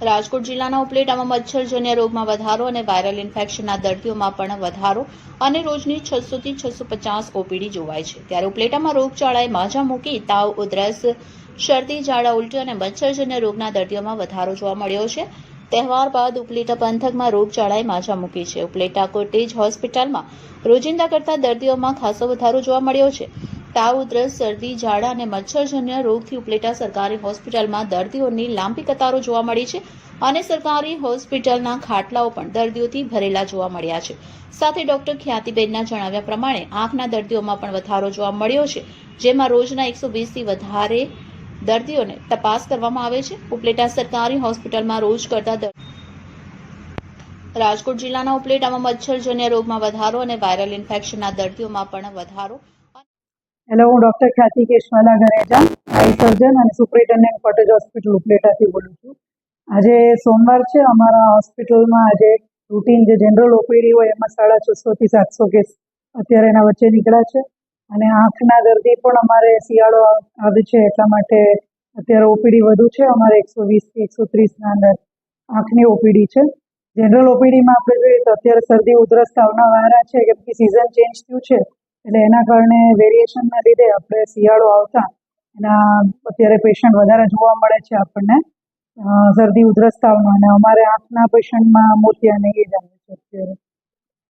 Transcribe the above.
રાજકોટ જિલ્લાના ઉપલેટામાં મચ્છરજન્ય રોગમાં વધારો અને વાયરલ ઇન્ફેક્શનના દર્દીઓમાં પણ વધારો અને રોજની 600 થી 650 ઓપીડી જોવાય છે. ત્યારે ઉપલેટામાં રોગચાળાએ માઝા મૂકી તાવ, ઉધરસ, શરદી, ઝાડા, ઉલટી અને મચ્છરજન્ય રોગના દર્દીઓમાં વધારો જોવા મળ્યો છે. તહેવાર બાદ ઉપલેટા પંથકમાં રોગચાળાએ માઝા મૂકી છે. ઉપલેટા કોટેજ હોસ્પિટલમાં રોજિંદા કરતા દર્દીઓમાં ખાસો વધારો જોવા મળ્યો છે. તાવ, ઉધરસ, શરદી, ઝાડા અને મચ્છરજન્ય રોગથી ઉપલેટા સરકારી હોસ્પિટલમાં દર્દીઓની લાંબી કતારો જોવા મળી છે અને સરકારી હોસ્પિટલના ખાટલાઓ પણ દર્દીઓથી ભરેલા જોવા મળ્યા છે. સાથે ડોક્ટર ખ્યાતિબેનના જણાવ્યા પ્રમાણે આંખના દર્દીઓમાં પણ વધારો જોવા મળ્યો છે, જેમાં રોજના 120થી વધારે દર્દીઓને તપાસ કરવામાં આવે છે. ઉપલેટા સરકારી હોસ્પિટલમાં રોજ કરતા રાજકોટ જિલ્લાના ઉપલેટામાં મચ્છરજન્ય રોગમાં વધારો અને વાયરલ ઇન્ફેક્શનના દર્દીઓમાં પણ વધારો. હેલો, હું ડૉક્ટર ખ્યાતિ કેશવાલા ગરેજા, આઈ સર્જન અને સુપ્રિન્ટેન્ડન્ટ કોટેજ હોસ્પિટલ ઉપલેટાથી બોલું છું. આજે સોમવાર છે. અમારા હોસ્પિટલમાં આજે રૂટીન જે જનરલ ઓપીડી હોય એમાં 650 થી 700 કેસ અત્યારે એના વચ્ચે નીકળ્યા છે અને આંખના દર્દી પણ અમારે શિયાળો આવે છે એટલા માટે અત્યારે ઓપીડી વધુ છે. અમારે 120 થી 130ના અંદર આંખની ઓપીડી છે. જનરલ ઓપીડીમાં આપણે જોઈએ તો અત્યારે શરદી, ઉધરસ, તાવના વાયરા છે કેમ કે સિઝન ચેન્જ થયું છે એટલે એના કારણે વેરિએશનના લીધે આપણે શિયાળો આવતા એના અત્યારે પેશન્ટ વધારે જોવા મળે છે આપણને શરદી, ઉધરસ, તાવનો. અને અમારે આંખના પેશન્ટમાં મોતિયા ને એ જ આવે છે અત્યારે.